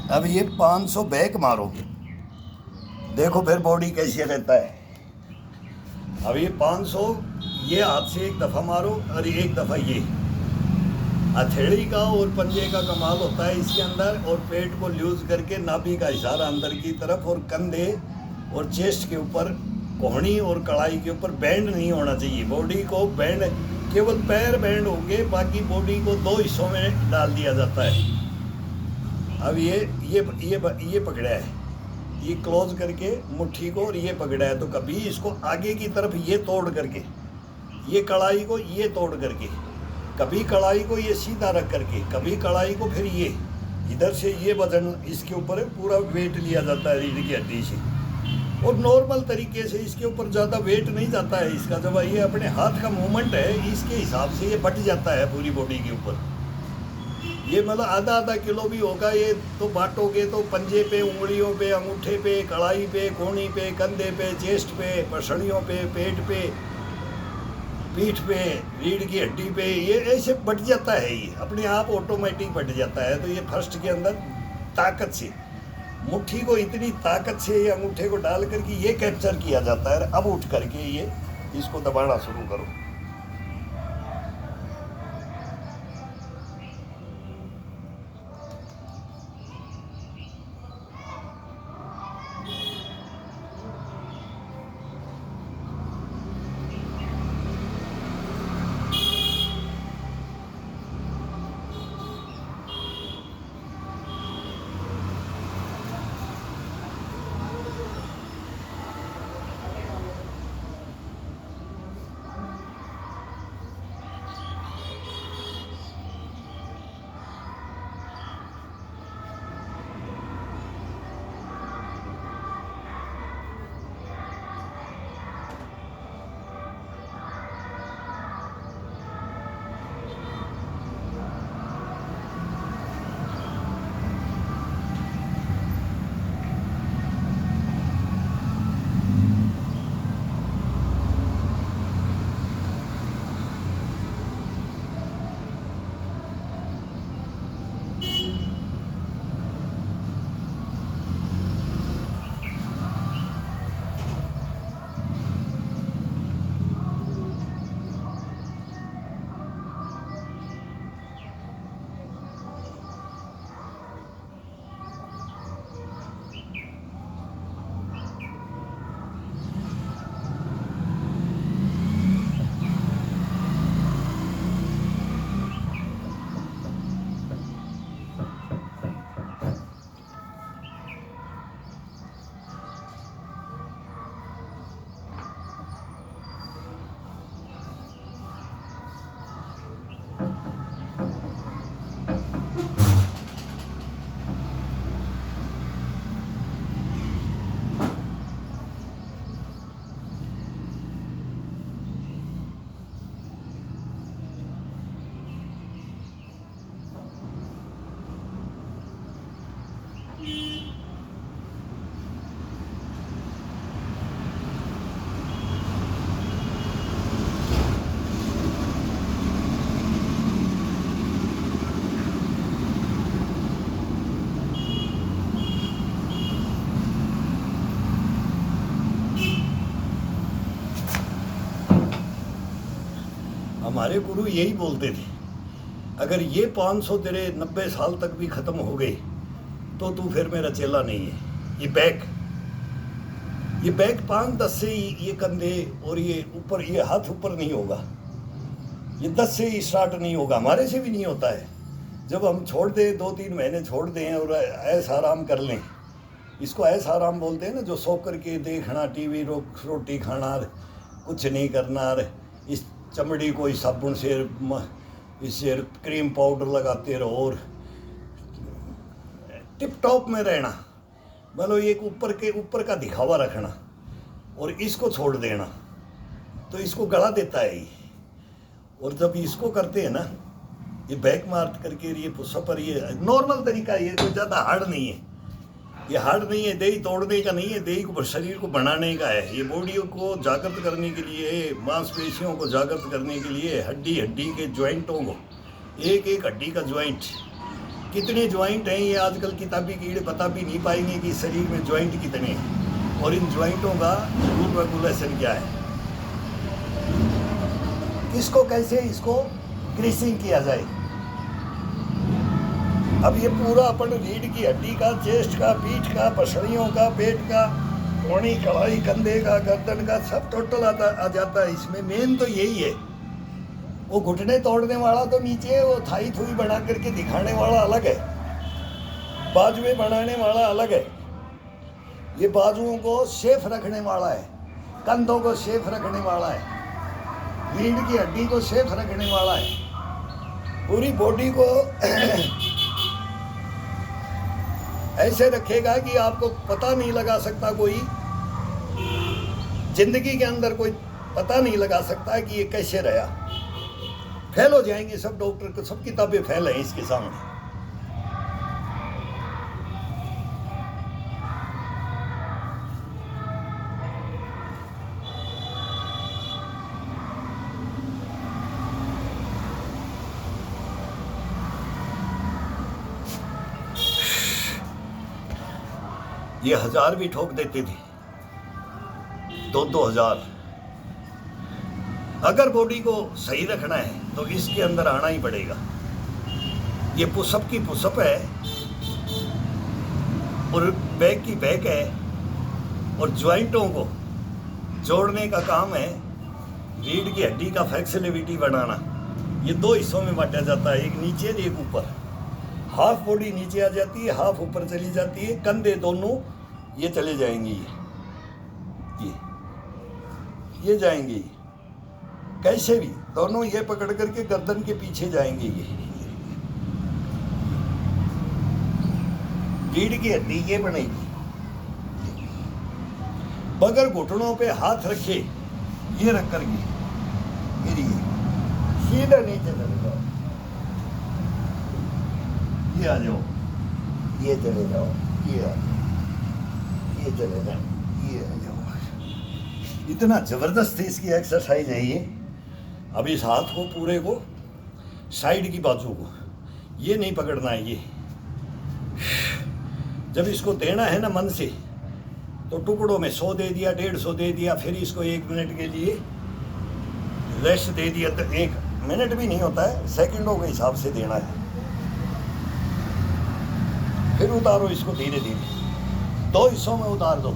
अब ये 500 बैक मारो, देखो फिर बॉडी कैसे रहता है। अब ये 500 ये हाथ से एक दफ़ा मारो और एक दफ़ा ये। हथेली का और पंजे का कमाल होता है इसके अंदर, और पेट को लूज करके नाभि का इशारा अंदर की तरफ, और कंधे और चेस्ट के ऊपर, कोहनी और कलाई के ऊपर बैंड नहीं होना चाहिए। बॉडी को बैंड, केवल पैर बैंड होंगे, बाकी बॉडी को दो हिस्सों में डाल दिया जाता है। अब ये पकड़ा है, ये क्लोज करके मुट्ठी को, और ये पकड़ा है। तो कभी इसको आगे की तरफ ये तोड़ करके, ये कलाई को ये तोड़ करके, कभी कलाई को ये सीधा रख करके, कभी कलाई को फिर ये इधर से ये वजन इसके ऊपर पूरा वेट लिया जाता है रीढ़ की हड्डी से। और नॉर्मल तरीके से इसके ऊपर ज़्यादा वेट नहीं जाता है इसका। जब ये अपने हाथ का मूवमेंट है इसके हिसाब से ये बट जाता है पूरी बॉडी के ऊपर। ये मतलब आधा किलो भी होगा ये, तो बांटोगे तो पंजे पे, उंगलियों पे, अंगूठे पे, कलाई पे, कोहनी पे, कंधे पे, चेस्ट पे, पसलियों पे, पेट पे, पीठ पे, रीढ़ की हड्डी पे, ये ऐसे बट जाता है। ये अपने आप ऑटोमेटिक बट जाता है। तो ये फर्स्ट के अंदर ताकत से, मुट्ठी को इतनी ताकत से ये अंगूठे को डाल करके ये कैप्चर किया जाता है। अब उठ करके ये इसको दबाना शुरू करो। हमारे गुरु यही बोलते थे, अगर ये 500 तेरे 90 साल तक भी ख़त्म हो गए तो तू फिर मेरा चेला नहीं है। ये बैक 5-10 से ही, ये कंधे और ये ऊपर, ये हाथ ऊपर नहीं होगा, ये 10 से ही स्टार्ट नहीं होगा, हमारे से भी नहीं होता है। जब हम छोड़ दें 2-3 महीने छोड़ दें और ऐसा आराम कर लें, इसको ऐसा आराम बोलते हैं ना, जो सो करके देखना, टीवी रोटी खाना, कुछ नहीं करना, इस चमड़ी को इस साबुन से, इससे क्रीम पाउडर लगाते रहो और टिप टॉप में रहना, मतलब एक ऊपर का दिखावा रखना और इसको छोड़ देना, तो इसको गला देता है ये। और जब इसको करते हैं ना, ये बैक मार्क करके, ये पुशअप पर, ये नॉर्मल तरीका है, ये कोई ज़्यादा हार्ड नहीं है, ये हार्ड नहीं है, देही तोड़ने का नहीं है, देही को शरीर को बनाने का है। ये बॉडी को जागृत करने के लिए, मांसपेशियों को जागृत करने के लिए, हड्डी के ज्वाइंटों को, एक एक हड्डी का ज्वाइंट कितने ज्वाइंट हैं ये आजकल किताबी कीड़े बता भी नहीं पाएंगे कि शरीर में ज्वाइंट कितने हैं और इन ज्वाइंटों का रूल रेगुलेशन क्या है, किसको कैसे इसको ग्रीसिंग किया जाए। अब ये पूरा अपन रीढ़ की हड्डी का, चेस्ट का, पीठ का, पसलियों का, पेट का, कोहनी, कलाई, कंधे का, गर्दन का सब टोटल आ जाता है इसमें। मेन तो यही है। वो घुटने तोड़ने वाला तो नीचे है, वो थाई थुई बना करके दिखाने वाला अलग है, बाजुएं बनाने वाला अलग है। ये बाजुओं को सेफ रखने वाला है, कंधों को सेफ रखने वाला है, रीढ़ की हड्डी को सेफ रखने वाला है। पूरी बॉडी को ऐसे रखेगा कि आपको पता नहीं लगा सकता, कोई जिंदगी के अंदर कोई पता नहीं लगा सकता कि ये कैसे रहा। फेल हो जाएंगे सब डॉक्टर को, सब किताबें फेल हैं इसके सामने। ये 1000 भी ठोक देते थे, 2-2 हजार। अगर बॉडी को सही रखना है तो इसके अंदर आना ही पड़ेगा। ये पुशअप की पुशअप है और बैक की बैक है और ज्वाइंटों को जोड़ने का काम है, रीढ़ की हड्डी का फ्लेक्सिबिलिटी बनाना। ये 2 हिस्सों में बांटा जाता है, एक नीचे एक ऊपर। हाफ बॉडी नीचे आ जाती है, हाफ ऊपर चली जाती है। कंधे दोनों ये चले जाएंगे, ये जाएंगे कैसे भी, दोनों ये पकड़ करके गर्दन के पीछे जाएंगे। ये रीढ़ की हड्डी ये बनेगी। बगैर घुटनों पे हाथ रखे, ये रख करके फिर ये सीधा नीचे चले जाओ, ये आ जाओ, ये चले जाओ, ये आ जाओ, ये चले जाओ, ये आ जाओ। इतना जबरदस्त इसकी एक्सरसाइज है ये। अब इस हाथ को पूरे को, साइड की बाजू को ये नहीं पकड़ना है। ये जब इसको देना है ना मन से, तो टुकड़ों में 100 दे दिया, 150 दे दिया, फिर इसको 1 मिनट के लिए रेस्ट दे दिया। तो 1 मिनट भी नहीं होता है, सेकंडों के हिसाब से देना है। फिर उतारो इसको धीरे धीरे, 2 हिस्सों में उतार दो।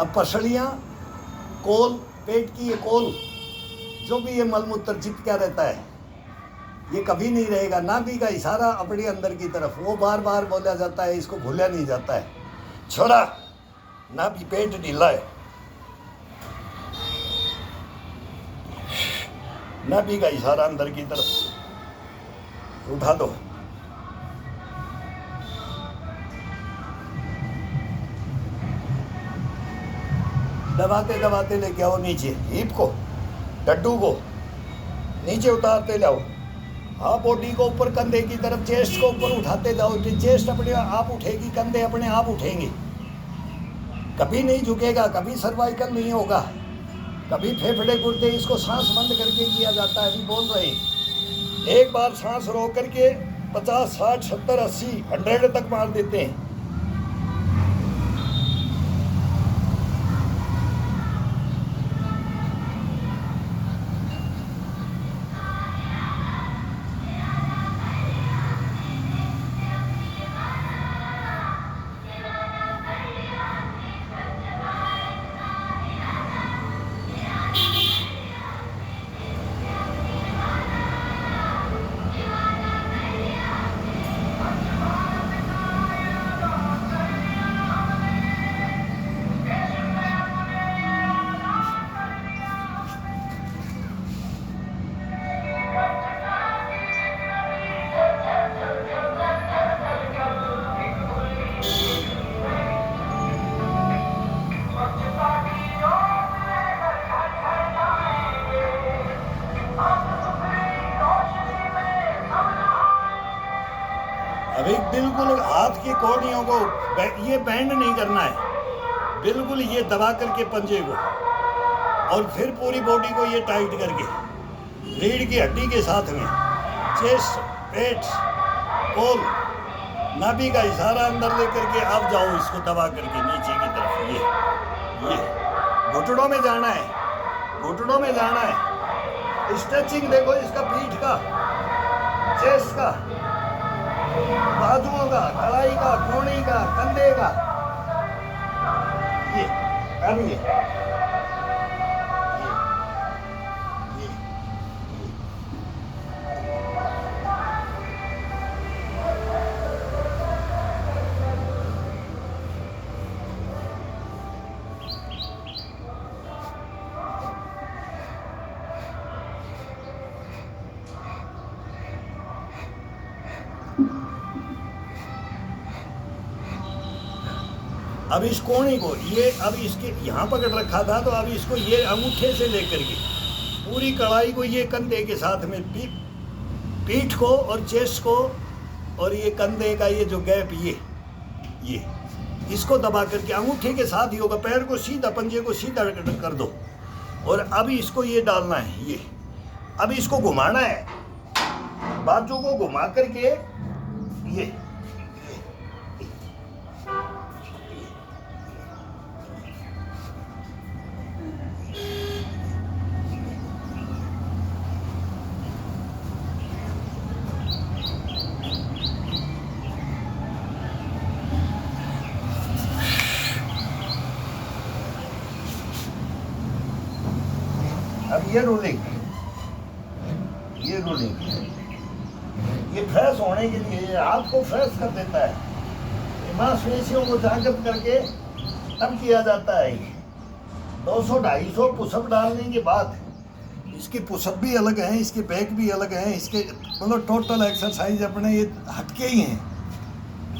अब पसलियां, कोल, पेट की ये कोल, जो भी ये मलमूत्र चिपका रहता है, ये कभी नहीं रहेगा। नाभि का इशारा अपने अंदर की तरफ, वो बार बार बोला जाता है, इसको भूला नहीं जाता है। छोरा, नाभि, पेट ढीला है, नाभि का इशारा अंदर की तरफ, उठा दो। दबाते दबाते लेके आओ नीचे, हिप को, डड्डू को नीचे उतारते जाओ। हाँ, बॉडी को ऊपर, कंधे की तरफ, चेस्ट को ऊपर उठाते जाओ। चेस्ट अपने आप उठेगी, कंधे अपने आप उठेंगे, कभी नहीं झुकेगा, कभी सर्वाइकल नहीं होगा, कभी फेफड़े गुर्दे। इसको सांस बंद करके किया जाता है। अभी बोल रहे हैं, एक बार सांस रोक करके 50, 60, 70, 80, 100 तक मार देते हैं। अभी बिल्कुल हाथ की कोहनियों को ये बैंड नहीं करना है, बिल्कुल ये दबा करके पंजे को और फिर पूरी बॉडी को ये टाइट करके रीढ़ की हड्डी के साथ में चेस्ट, पेट, कोल, नाभि का इशारा अंदर लेकर के अब जाओ इसको दबा करके नीचे की तरफ। ये घुटनों में जाना है, घुटनों में जाना है। स्ट्रेचिंग देखो इसका, पीठ का, चेस्ट का, बाजुओं का, कलाई का, कोहनी का, कंधे का। ये अब ये अब इस कोहनी को ये अब इसके यहाँ पकड़ रखा था, तो अब इसको ये अंगूठे से लेकर के पूरी कलाई को ये कंधे के साथ में पीठ को और चेस्ट को और ये कंधे का ये जो गैप ये इसको दबा करके अंगूठे के साथ ही होगा। पैर को सीधा, पंजे को सीधा कर दो और अब इसको ये डालना है। ये अब इसको घुमाना है, बाजू को घुमा करके ये अब ये रोलिंग, ये फ्रेश होने के लिए हाथ को फ्रेश कर देता है, मांसपेशियों को जागृत करके तब किया जाता है। 200-250 पुशअप डालने के बाद, इसके पुशअप भी अलग हैं, इसके बैक भी अलग हैं, इसके मतलब टोटल एक्सरसाइज अपने ये हटके ही हैं।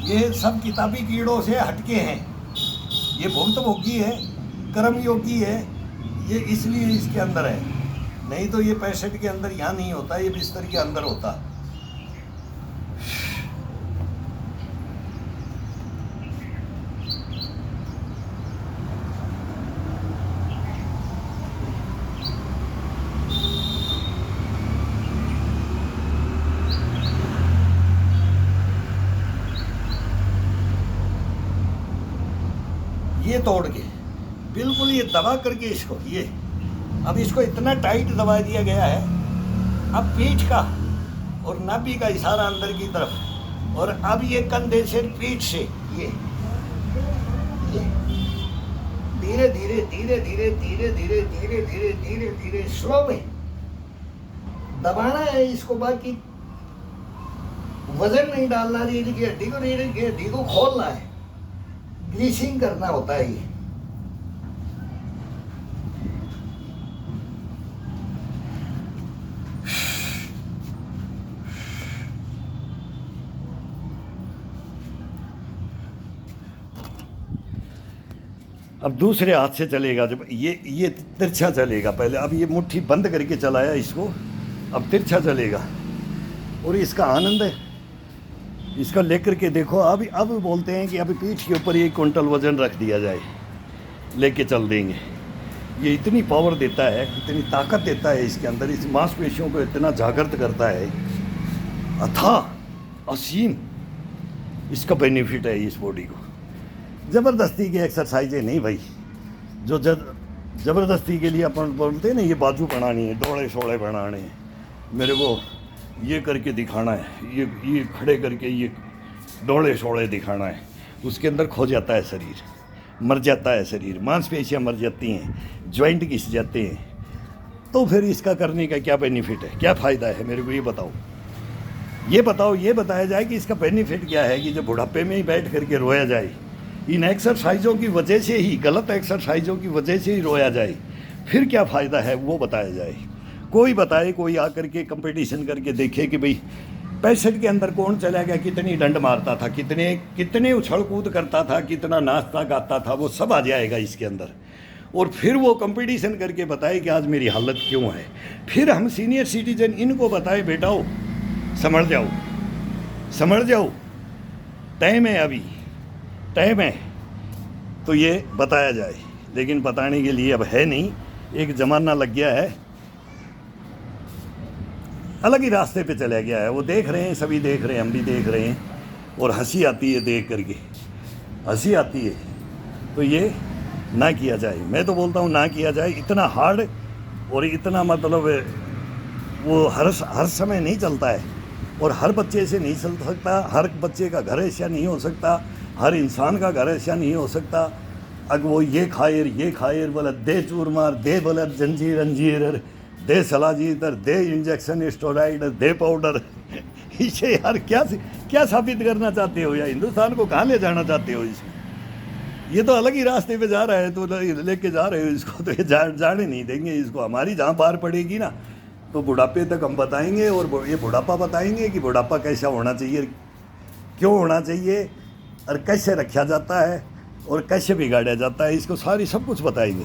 ये सब किताबी कीड़ों से हटके हैं। ये भुक्तभोगी है, कर्मयोगी है, ये इसलिए इसके अंदर है। नहीं तो ये पेशेंट के अंदर यहाँ नहीं होता, ये बिस्तर के अंदर होता। ये तोड़ के बिल्कुल ये दबा करके इसको, ये अब इसको इतना टाइट दबा दिया गया है। अब पीठ का और नाभि का इशारा अंदर की तरफ, और अब ये कंधे से पीठ से ये धीरे धीरे धीरे धीरे धीरे धीरे धीरे धीरे धीरे धीरे स्लो में दबाना है इसको। बाकी वजन नहीं डालना, रीढ़ की हड्डी को, रीढ़ की हड्डी को खोलना है, ग्रीसिंग करना होता है ये। अब दूसरे हाथ से चलेगा, जब ये तिरछा चलेगा पहले। अब ये मुट्ठी बंद करके चलाया इसको, अब तिरछा चलेगा और इसका आनंद है। इसका लेकर के देखो। अब बोलते हैं कि अभी पीठ के ऊपर 1 क्विंटल वज़न रख दिया जाए, लेके चल देंगे। ये इतनी पावर देता है, इतनी ताकत देता है इसके अंदर, इस मांसपेशियों को इतना जागृत करता है, अथाह असीम इसका बेनिफिट है इस बॉडी को। ज़बरदस्ती की एक्सरसाइज है नहीं भाई, जो ज़बरदस्ती के लिए अपन बोलते हैं ना, ये बाजू बनानी है, डोले शोड़े बनाने हैं, मेरे को ये करके दिखाना है, ये खड़े करके ये डोले शोड़े दिखाना है, उसके अंदर खो जाता है शरीर, मर जाता है शरीर, मांसपेशियाँ मर जाती हैं, जॉइंट घिस जाते हैं। तो फिर इसका करने का क्या बेनिफिट है, क्या फ़ायदा है, मेरे को ये बताओ। ये बताया जाए कि इसका बेनिफिट क्या है कि जब बुढ़ापे में ही बैठ करके रोया जाए, इन एक्सरसाइजों की वजह से ही, गलत एक्सरसाइजों की वजह से ही रोया जाए, फिर क्या फ़ायदा है वो बताया जाए। कोई बताए, कोई आकर के कंपटीशन करके देखे कि भाई 65 के अंदर कौन चला गया, कितनी डंड मारता था, कितने उछल कूद करता था, कितना नाचता गाता था, वो सब आ जाएगा इसके अंदर। और फिर वो कंपटीशन करके बताए कि आज मेरी हालत क्यों है। फिर हम सीनियर सिटीजन इनको बताए, बेटाओ समझ जाओ, टाइम है, अभी टाइम है, तो ये बताया जाए। लेकिन बताने के लिए अब है नहीं, एक ज़माना लग गया है, अलग ही रास्ते पे चला गया है। वो देख रहे हैं, सभी देख रहे हैं, हम भी देख रहे हैं, और हंसी आती है देख करके, हंसी आती है। तो ये ना किया जाए, मैं तो बोलता हूँ ना किया जाए। इतना हार्ड और इतना मतलब वो हर समय नहीं चलता है, और हर बच्चे से नहीं चल सकता। हर बच्चे का घर ऐसा नहीं हो सकता, हर इंसान का घर ऐसा नहीं हो सकता। अगर वो ये खायर बोला दे चूर मार, दे बोला जंजीर अंजीर, दे सलाजीतर, दे इंजेक्शन स्टेरॉइड, दे पाउडर। इसे यार क्या साबित करना चाहते हो, या हिंदुस्तान को कहाँ ले जाना चाहते हो इसमें? ये तो अलग ही रास्ते पे जा रहा है, तो लेके जा रहे हो इसको, तो ये जाने नहीं देंगे इसको। हमारी जहाँ पार पड़ेगी ना, तो बुढ़ापे तक हम बताएंगे, और ये बुढ़ापा बताएंगे कि बुढ़ापा कैसा होना चाहिए, क्यों होना चाहिए, और कैसे रखा जाता है, और कैसे बिगाड़ा जाता है, इसको सारी सब कुछ बताएंगे।